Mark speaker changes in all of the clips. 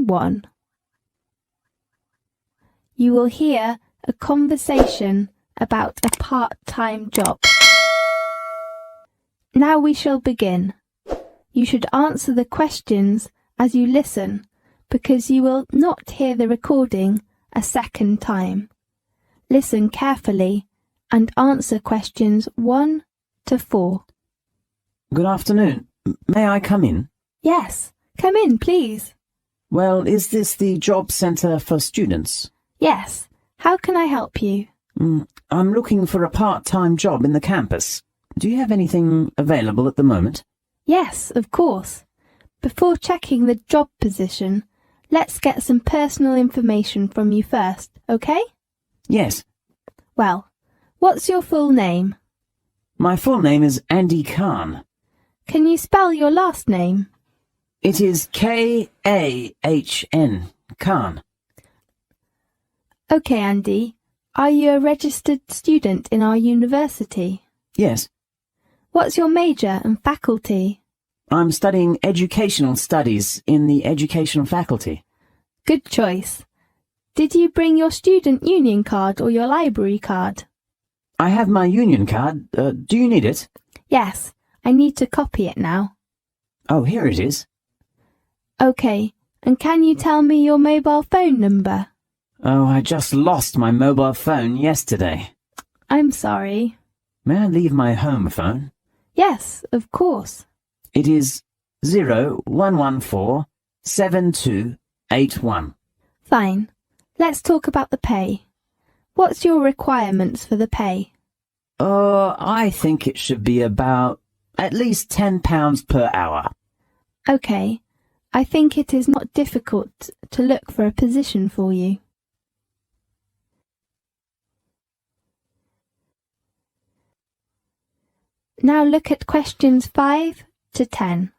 Speaker 1: Section 1. You will hear a conversation about a part-time job. Now we shall begin. You should answer the questions as you listen, because you will not hear the recording a second time. Listen carefully and answer questions 1 to 4.
Speaker 2: Good afternoon. May I come in?
Speaker 1: Yes, come in, please.
Speaker 2: Well, is this the job centre for students?
Speaker 1: Yes. How can I help you?
Speaker 2: I'm looking for a part-time job in the campus. Do you have anything available at the moment?
Speaker 1: Yes, of course. Before checking the job position, let's get some personal information from you first, okay?
Speaker 2: Yes.
Speaker 1: Well, what's your full name?
Speaker 2: My full name is Andy Khan.
Speaker 1: Can you spell your last name?
Speaker 2: It is K-A-H-N, Khan.
Speaker 1: Okay, Andy. Are you a registered student in our university?
Speaker 2: Yes.
Speaker 1: What's your major and faculty?
Speaker 2: I'm studying educational studies in the educational faculty.
Speaker 1: Good choice. Did you bring your student union card or your library card?
Speaker 2: I have my union card. Do you need it?
Speaker 1: Yes, I need to copy it now.
Speaker 2: Oh, here it is.
Speaker 1: Okay, and can you tell me your mobile phone number?
Speaker 2: Oh, I just lost my mobile phone yesterday.
Speaker 1: I'm sorry.
Speaker 2: May I leave my home phone?
Speaker 1: Yes, of course.
Speaker 2: It is 0114-7281.
Speaker 1: Fine. Let's talk about the pay. What's your requirements for the pay?
Speaker 2: I think it should be about at least £10 per hour.
Speaker 1: Okay. I think it is not difficult to look for a position for you. Now look at questions 5 to 10.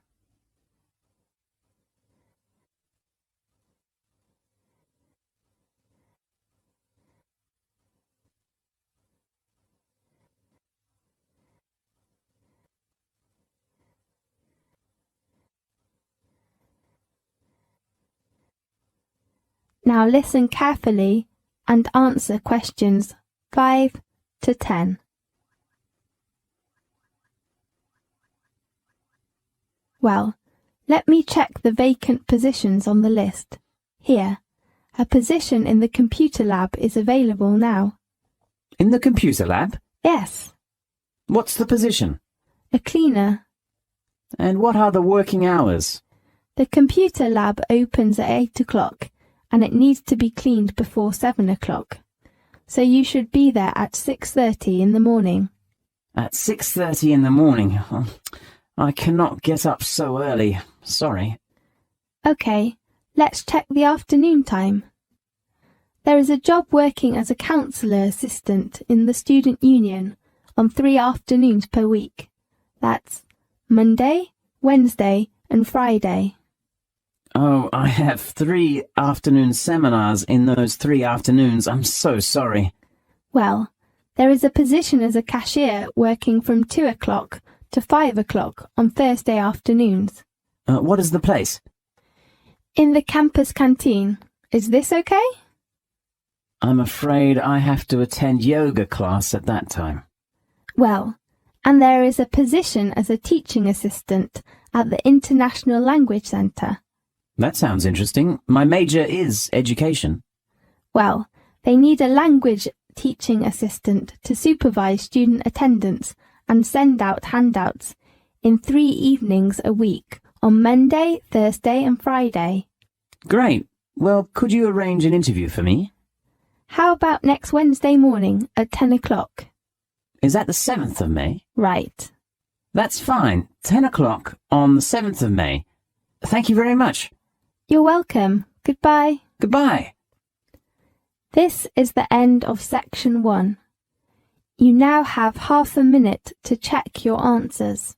Speaker 1: Now listen carefully and answer questions 5 to 10. Well, let me check the vacant positions on the list. Here, a position in the computer lab is available now.
Speaker 2: In the computer lab?
Speaker 1: Yes,
Speaker 2: What's the position?
Speaker 1: a cleaner.
Speaker 2: And what are the working hours?
Speaker 1: The computer lab opens at 8 o'clock and it needs to be cleaned before 7 o'clock. So you should be there at 6:30 in the morning.
Speaker 2: At 6:30 in the morning. Oh, I cannot get up so early. Sorry.
Speaker 1: Okay, let's check the afternoon time. There is a job working as a counsellor assistant in the student union on 3 afternoons per week. That's Monday, Wednesday and Friday.
Speaker 2: Oh, I have 3 afternoon seminars in those 3 afternoons. I'm so sorry.
Speaker 1: Well, there is a position as a cashier working from 2 o'clock to 5 o'clock on Thursday afternoons.
Speaker 2: What is the place?
Speaker 1: In the campus canteen. Is this okay?
Speaker 2: I'm afraid I have to attend yoga class at that time.
Speaker 1: Well, and there is a position as a teaching assistant at the International Language Centre.
Speaker 2: That sounds interesting. My major is education.
Speaker 1: Well, they need a language teaching assistant to supervise student attendance and send out handouts in 3 evenings a week on Monday, Thursday and Friday.
Speaker 2: Great. Well, could you arrange an interview for me?
Speaker 1: How about next Wednesday morning at 10 o'clock?
Speaker 2: Is that the 7th of May?
Speaker 1: Right.
Speaker 2: That's fine. 10 o'clock on the 7th of May. Thank you very much.
Speaker 1: You're welcome. Goodbye.
Speaker 2: Goodbye.
Speaker 1: This is the end of section 1. You now have half a minute to check your answers.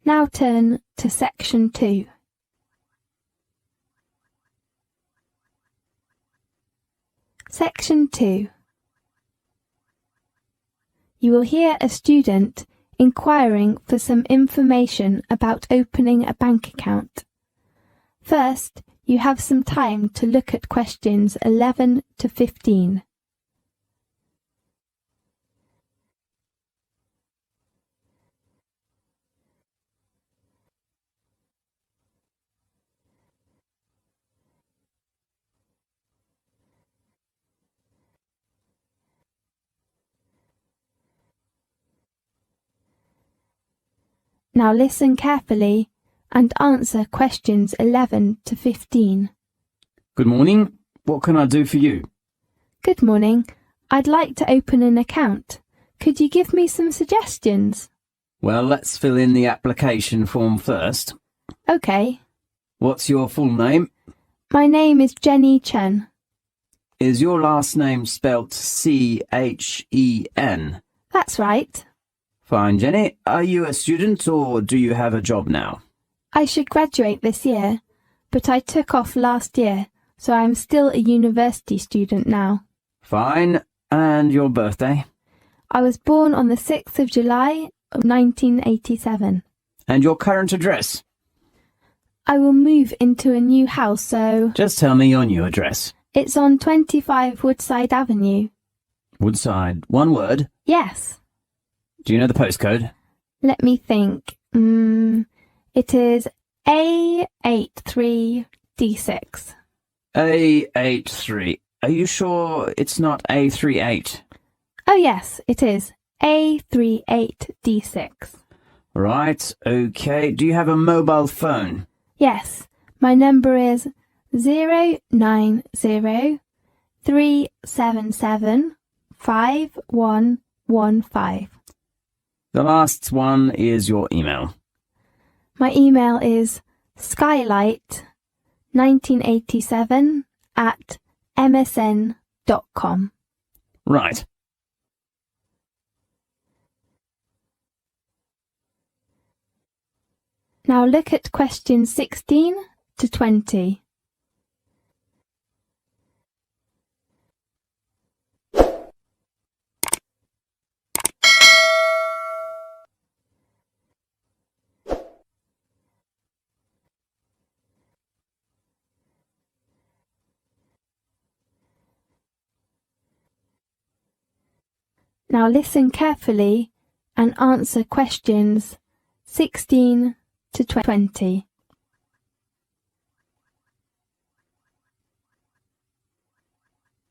Speaker 1: Now turn to Section 2. Section 2. You will hear a student inquiring for some information about opening a bank account. First, you have some time to look at questions 11 to 15. Now listen carefully and answer questions 11 to 15.
Speaker 2: Good morning. What can I do for you?
Speaker 1: Good morning. I'd like to open an account. Could you give me some suggestions?
Speaker 2: Well, let's fill in the application form first.
Speaker 1: Okay.
Speaker 2: What's your full name?
Speaker 1: My name is Jenny Chen.
Speaker 2: Is your last name spelt C-H-E-N?
Speaker 1: That's right.
Speaker 2: Fine, Jenny. Are you a student or do you have a job now?
Speaker 1: I should graduate this year, but I took off last year, so I'm still a university student now.
Speaker 2: Fine. And your birthday?
Speaker 1: I was born on the 6th of July of 1987.
Speaker 2: And your current address?
Speaker 1: I will move into a new house, so...
Speaker 2: Just tell me your new address.
Speaker 1: It's on 25 Woodside Avenue.
Speaker 2: Woodside. One word.
Speaker 1: Yes.
Speaker 2: Do you know the postcode?
Speaker 1: Let me think. It is A83D6.
Speaker 2: A83. Are you sure it's not A38?
Speaker 1: Oh yes, it is. A38D6.
Speaker 2: Right, okay. Do you have a mobile phone?
Speaker 1: Yes, my number is 090-377-5115.
Speaker 2: The last one is your email.
Speaker 1: My email is skylight1987@msn.com.
Speaker 2: Right.
Speaker 1: Now look at questions 16 to 20. Now listen carefully and answer questions 16 to 20.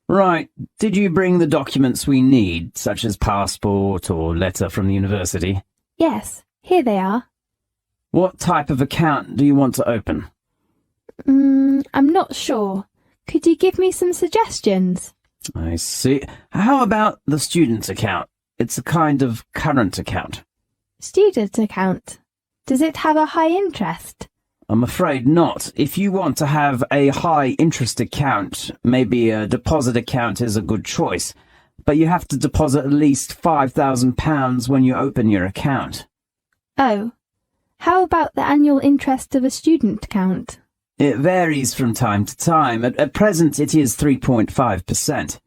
Speaker 2: Right. Did you bring the documents we need, such as passport or letter from the university?
Speaker 1: Yes, here they are.
Speaker 2: What type of account do you want to open?
Speaker 1: I'm not sure. Could you give me some suggestions?
Speaker 2: I see. How about the student account? It's a kind of current account.
Speaker 1: Student account. Does it have a high interest?
Speaker 2: I'm afraid not. If you want to have a high interest account, maybe a deposit account is a good choice. But you have to deposit at least £5,000 when you open your account.
Speaker 1: Oh. How about the annual interest of a student account?
Speaker 2: It varies from time to time. At present, it is 3.5%.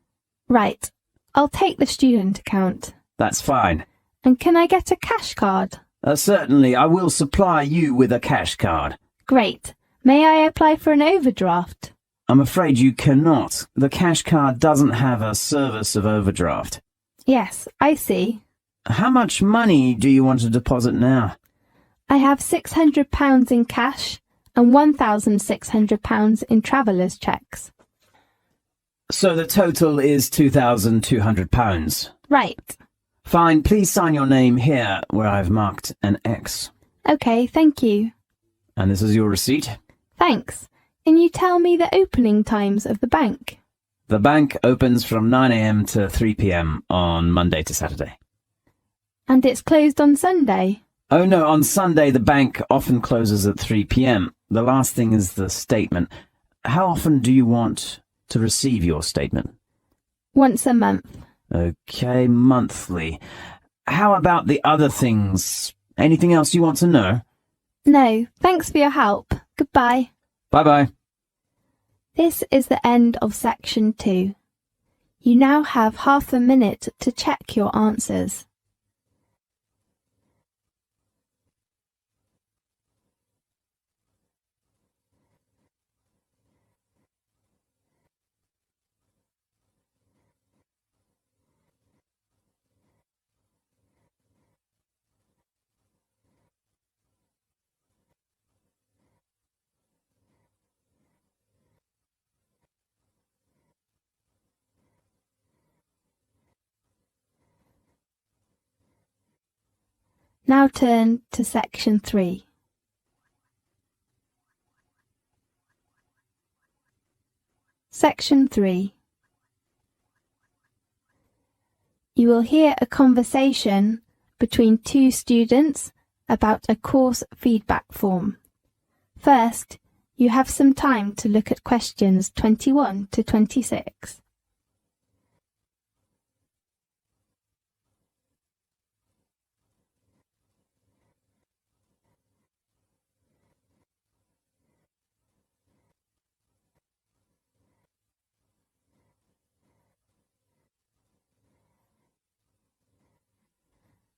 Speaker 1: Right. I'll take the student account.
Speaker 2: That's fine.
Speaker 1: And can I get a cash card?
Speaker 2: Certainly, I will supply you with a cash card.
Speaker 1: Great. May I apply for an overdraft?
Speaker 2: I'm afraid you cannot. The cash card doesn't have a service of overdraft.
Speaker 1: Yes, I see.
Speaker 2: How much money do you want to deposit now?
Speaker 1: I have £600 in cash and £1,600 in travellers' cheques.
Speaker 2: So the total is £2,200.
Speaker 1: Right.
Speaker 2: Fine, please sign your name here where I've marked an X.
Speaker 1: OK, thank you.
Speaker 2: And this is your receipt.
Speaker 1: Thanks. Can you tell me the opening times of the bank?
Speaker 2: The bank opens from 9 a.m. to 3 p.m. on Monday to Saturday.
Speaker 1: And it's closed on Sunday?
Speaker 2: Oh no, on Sunday the bank often closes at 3 p.m. The last thing is the statement. How often do you want to receive your statement?
Speaker 1: Once a month.
Speaker 2: Okay, monthly. How about the other things? Anything else you want to know?
Speaker 1: No, thanks for your help. Goodbye.
Speaker 2: Bye-bye.
Speaker 1: This is the end of section 2. You now have half a minute to check your answers. Now turn to section 3. Section 3. You will hear a conversation between two students about a course feedback form. First, you have some time to look at questions 21 to 26.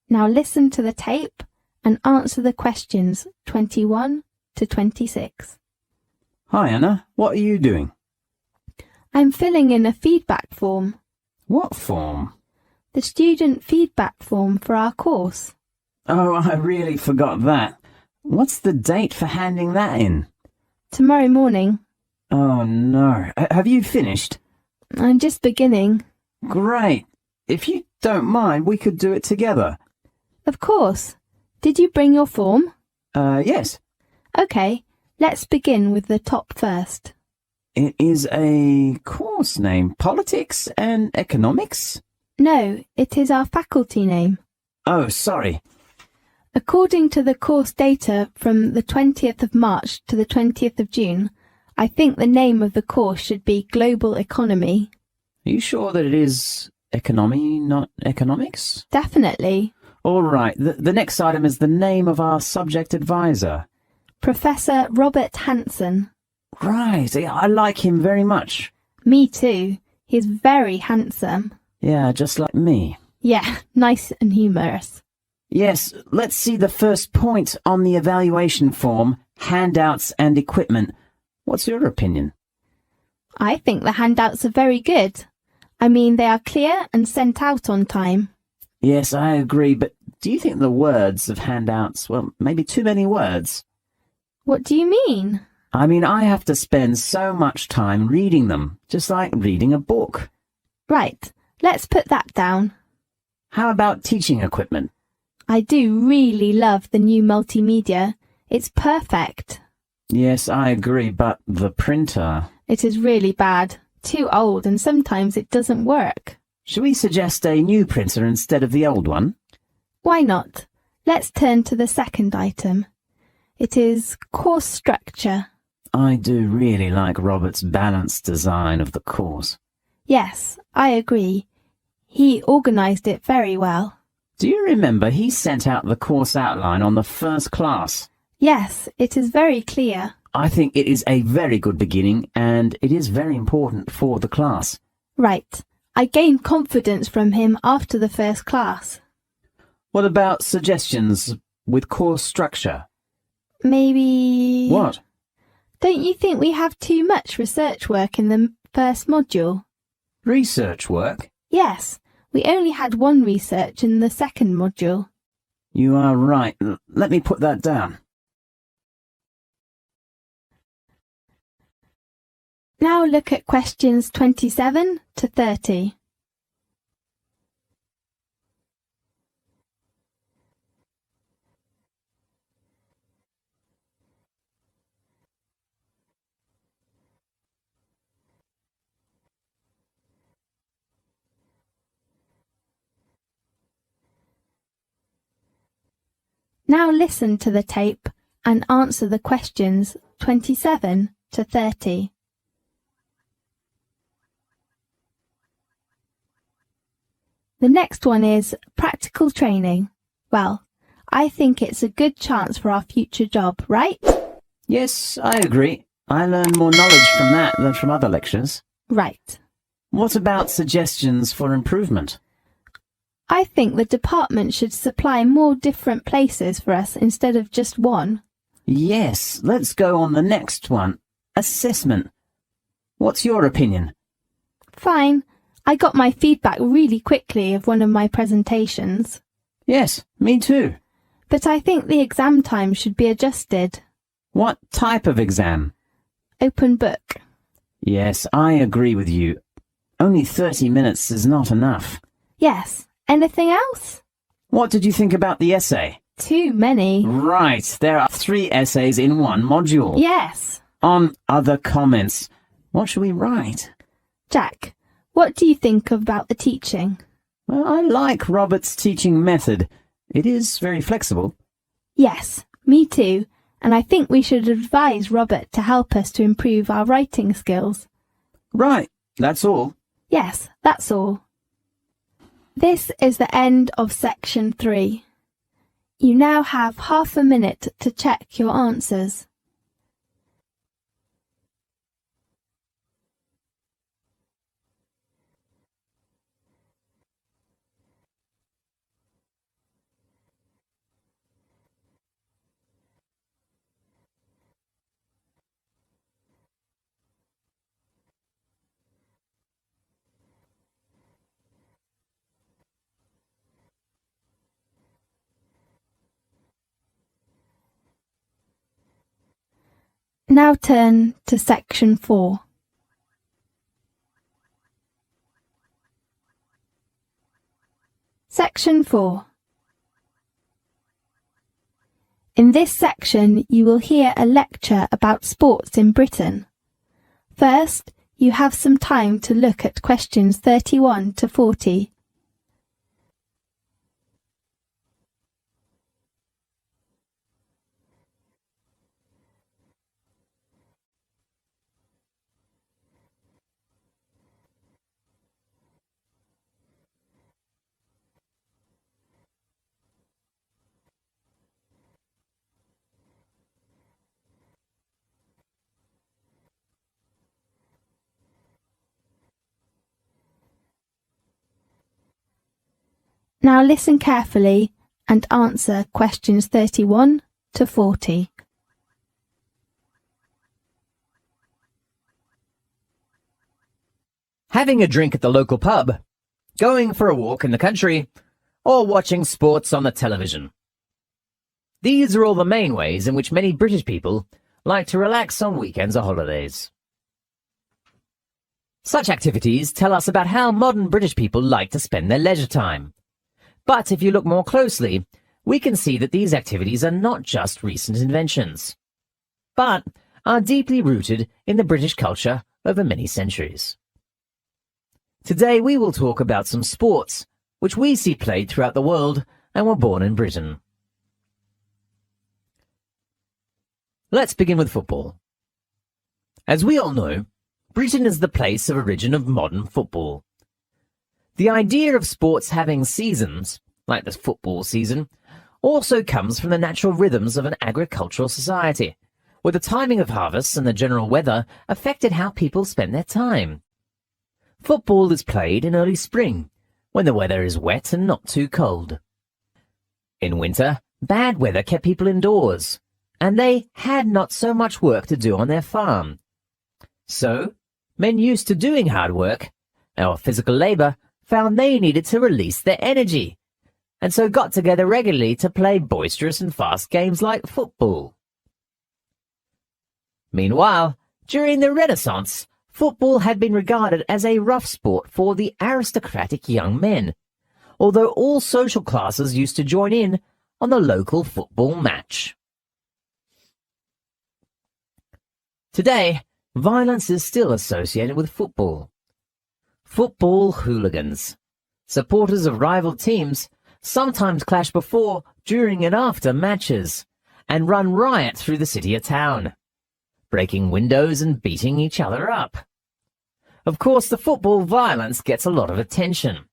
Speaker 1: Now listen to the tape and answer the questions 21 to 26.
Speaker 2: Hi, Anna. What are you doing?
Speaker 1: I'm filling in a feedback form.
Speaker 2: What form?
Speaker 1: The student feedback form for our course.
Speaker 2: Oh, I really forgot that. What's the date for handing that in?
Speaker 1: Tomorrow morning.
Speaker 2: Oh, no. Have you finished?
Speaker 1: I'm just beginning.
Speaker 2: Great. If you don't mind, we could do it together.
Speaker 1: Of course. Did you bring your form?
Speaker 2: Yes.
Speaker 1: OK, let's begin with the top first.
Speaker 2: It is a course name, Politics and Economics?
Speaker 1: No, it is our faculty name.
Speaker 2: Oh, sorry.
Speaker 1: According to the course data from the 20th of March to the 20th of June, I think the name of the course should be Global Economy.
Speaker 2: Are you sure that it is economy, not economics?
Speaker 1: Definitely.
Speaker 2: All right. The next item is the name of our subject advisor.
Speaker 1: Professor Robert Hanson.
Speaker 2: Right. I like him very much.
Speaker 1: Me too. He's very handsome.
Speaker 2: Yeah, just like me.
Speaker 1: Yeah, nice and humorous.
Speaker 2: Yes, let's see the first point on the evaluation form, handouts and equipment. What's your opinion?
Speaker 1: I think the handouts are very good. I mean, they are clear and sent out on time.
Speaker 2: Yes, I agree, but do you think the words of handouts, well, maybe too many words?
Speaker 1: What do you mean?
Speaker 2: I mean, I have to spend so much time reading them, just like reading a book.
Speaker 1: Right, let's put that down.
Speaker 2: How about teaching equipment?
Speaker 1: I do really love the new multimedia. It's perfect.
Speaker 2: Yes, I agree, but the printer...
Speaker 1: It is really bad. Too old, and sometimes it doesn't work.
Speaker 2: Should we suggest a new printer instead of the old one?
Speaker 1: Why not? Let's turn to the second item. It is course structure.
Speaker 2: I do really like Robert's balanced design of the course.
Speaker 1: Yes, I agree. He organised it very well.
Speaker 2: Do you remember he sent out the course outline on the first class?
Speaker 1: Yes, it is very clear.
Speaker 2: I think it is a very good beginning, and it is very important for the class.
Speaker 1: Right. I gained confidence from him after the first class.
Speaker 2: What about suggestions with course structure?
Speaker 1: Maybe...
Speaker 2: What?
Speaker 1: Don't you think we have too much research work in the first module?
Speaker 2: Research work?
Speaker 1: Yes, we only had one research in the second module.
Speaker 2: You are right. Let me put that down.
Speaker 1: Now look at questions 27 to 30. Now listen to the tape and answer the questions 27 to 30. The next one is practical training. Well, I think it's a good chance for our future job, right?
Speaker 2: Yes, I agree. I learn more knowledge from that than from other lectures.
Speaker 1: Right.
Speaker 2: What about suggestions for improvement?
Speaker 1: I think the department should supply more different places for us instead of just one.
Speaker 2: Yes, let's go on the next one. Assessment. What's your opinion?
Speaker 1: Fine. I got my feedback really quickly of one of my presentations.
Speaker 2: Yes, me too.
Speaker 1: But I think the exam time should be adjusted.
Speaker 2: What type of exam?
Speaker 1: Open book.
Speaker 2: Yes, I agree with you. Only 30 minutes is not enough.
Speaker 1: Yes. Anything else?
Speaker 2: What did you think about the essay?
Speaker 1: Too many.
Speaker 2: Right, there are 3 essays in one module.
Speaker 1: Yes.
Speaker 2: On other comments, what should we write?
Speaker 1: Jack, what do you think about the teaching?
Speaker 2: Well, I like Robert's teaching method. It is very flexible.
Speaker 1: Yes, me too. And I think we should advise Robert to help us to improve our writing skills.
Speaker 2: Right, that's all.
Speaker 1: Yes, that's all. This is the end of section 3. You now have half a minute to check your answers. Now turn to section 4. Section 4. In this section, you will hear a lecture about sports in Britain. First, you have some time to look at questions 31 to 40. Now listen carefully and answer questions 31 to 40.
Speaker 3: Having a drink at the local pub, going for a walk in the country, or watching sports on the television. These are all the main ways in which many British people like to relax on weekends or holidays. Such activities tell us about how modern British people like to spend their leisure time. But if you look more closely, we can see that these activities are not just recent inventions, but are deeply rooted in the British culture over many centuries. Today we will talk about some sports which we see played throughout the world and were born in Britain. Let's begin with football. As we all know, Britain is the place of origin of modern football. The idea of sports having seasons, like the football season, also comes from the natural rhythms of an agricultural society, where the timing of harvests and the general weather affected how people spent their time. Football is played in early spring, when the weather is wet and not too cold. In winter, bad weather kept people indoors, and they had not so much work to do on their farm. So, men used to doing hard work, or physical labor, found they needed to release their energy, and so got together regularly to play boisterous and fast games like football. Meanwhile, during the Renaissance, football had been regarded as a rough sport for the aristocratic young men, although all social classes used to join in on the local football match. Today, violence is still associated with football. Football hooligans, supporters of rival teams, sometimes clash before, during and after matches, and run riot through the city or town, breaking windows and beating each other up. Of course, the football violence gets a lot of attention.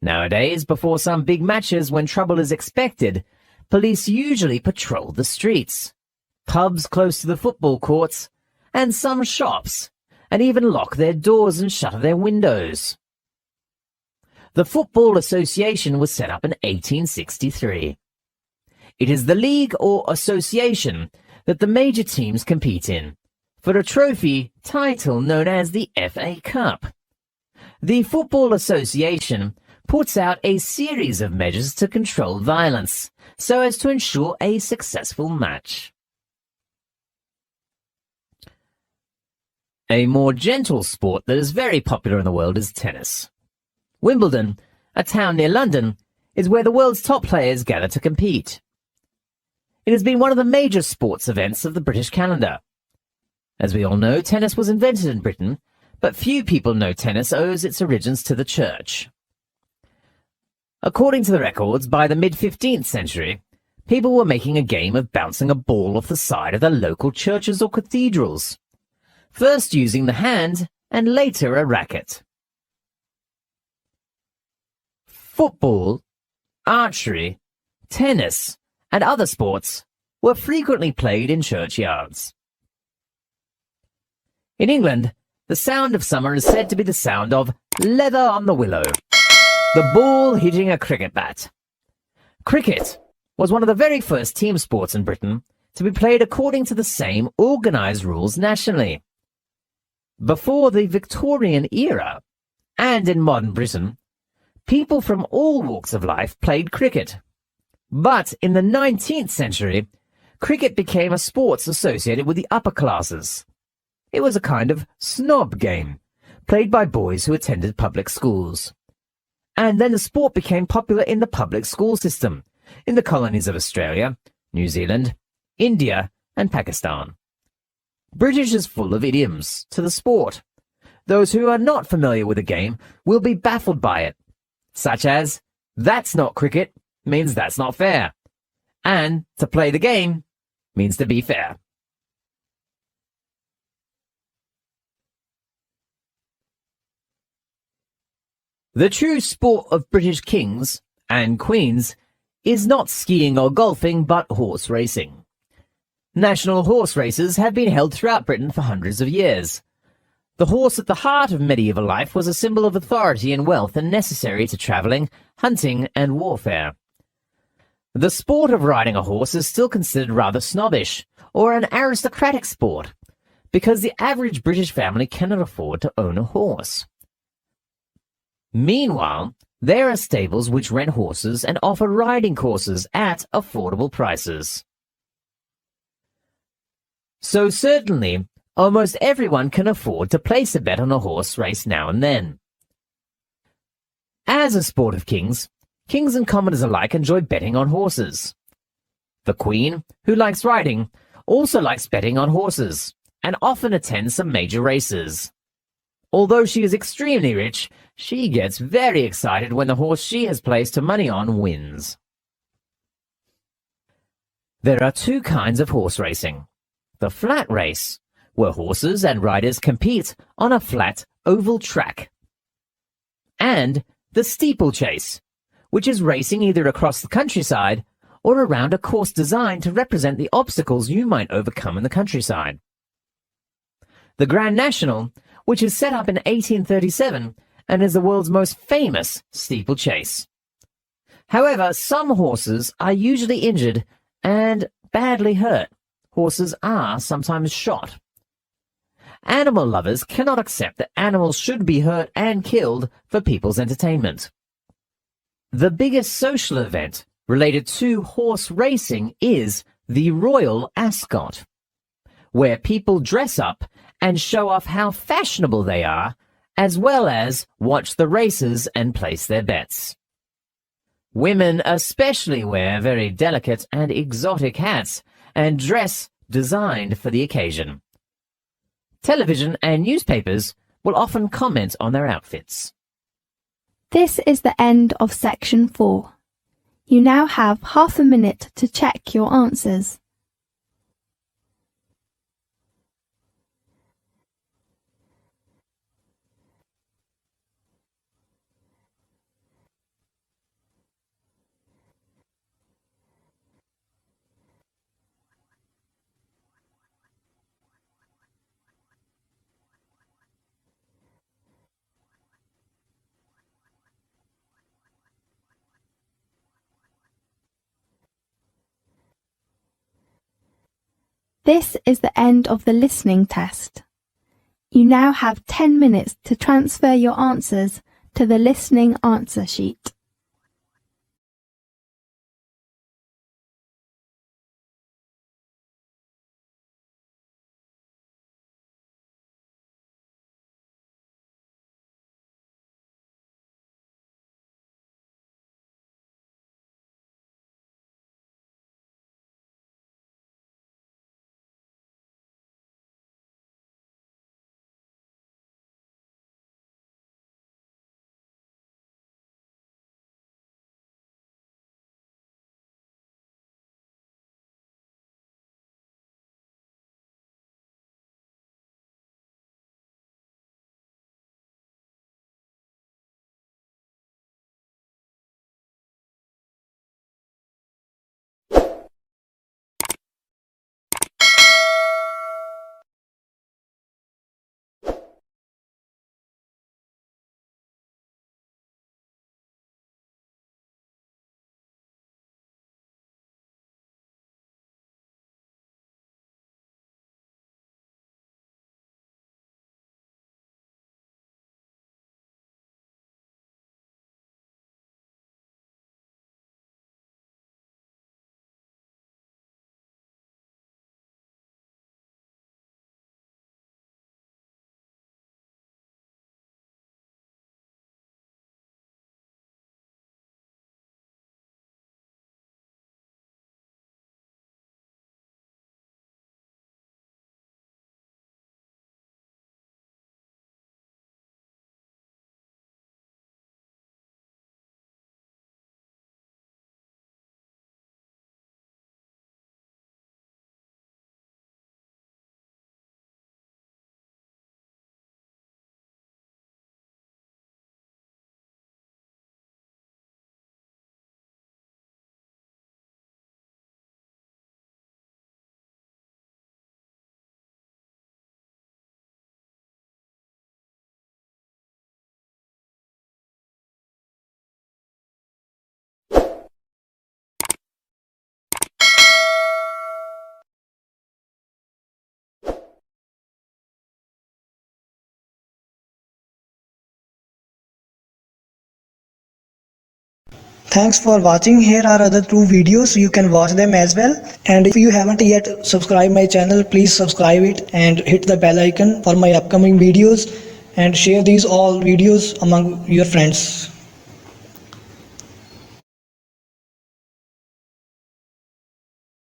Speaker 3: Nowadays, before some big matches when trouble is expected, police usually patrol the streets, pubs close to the football courts, and some shops, and even lock their doors and shutter their windows. The Football Association was set up in 1863. It is the league or association that the major teams compete in, for a trophy title known as the FA Cup. The Football Association puts out a series of measures to control violence, so as to ensure a successful match. A more gentle sport that is very popular in the world is tennis. Wimbledon, a town near London, is where the world's top players gather to compete. It has been one of the major sports events of the British calendar. As we all know, tennis was invented in Britain, but few people know tennis owes its origins to the church. According to the records, by the mid-15th century, people were making a game of bouncing a ball off the side of their local churches or cathedrals, first using the hand and later a racket. Football, archery, tennis, and other sports were frequently played in churchyards. In England, the sound of summer is said to be the sound of leather on the willow, the ball hitting a cricket bat. Cricket was one of the very first team sports in Britain to be played according to the same organised rules nationally. Before the Victorian era, and in modern Britain, people from all walks of life played cricket. But in the 19th century, cricket became a sport associated with the upper classes. It was a kind of snob game, played by boys who attended public schools. And then the sport became popular in the public school system, in the colonies of Australia, New Zealand, India, and Pakistan. British is full of idioms to the sport. Those who are not familiar with the game will be baffled by it, such as, "That's not cricket," means that's not fair, and "to play the game" means to be fair. The true sport of British kings and queens is not skiing or golfing, but horse racing. National horse races have been held throughout Britain for hundreds of years. The horse at the heart of medieval life was a symbol of authority and wealth and necessary to travelling, hunting, and warfare. The sport of riding a horse is still considered rather snobbish, or an aristocratic sport, because the average British family cannot afford to own a horse. Meanwhile, there are stables which rent horses and offer riding courses at affordable prices. So certainly, almost everyone can afford to place a bet on a horse race now and then. As a sport of kings, kings and commoners alike enjoy betting on horses. The Queen, who likes riding, also likes betting on horses, and often attends some major races. Although she is extremely rich, she gets very excited when the horse she has placed her money on wins. There are two kinds of horse racing. The flat race, where horses and riders compete on a flat oval track. And the steeplechase, which is racing either across the countryside or around a course designed to represent the obstacles you might overcome in the countryside. The Grand National, which is set up in 1837 and is the world's most famous steeplechase. However, some horses are usually injured and badly hurt. Horses are sometimes shot. Animal lovers cannot accept that animals should be hurt and killed for people's entertainment. The biggest social event related to horse racing is the Royal Ascot, where people dress up and show off how fashionable they are, as well as watch the races and place their bets. Women especially wear very delicate and exotic hats and dress designed for the occasion. Television and newspapers will often comment on their outfits.
Speaker 1: This is the end of section 4. You now have half a minute to check your answers. This is the end of the listening test. You now have 10 minutes to transfer your answers to the listening answer sheet.
Speaker 4: Thanks for watching. Here are other 2 videos. You can watch them as well. And if you haven't yet subscribed my channel, please subscribe it and hit the bell icon for my upcoming videos, and share these all videos among your friends.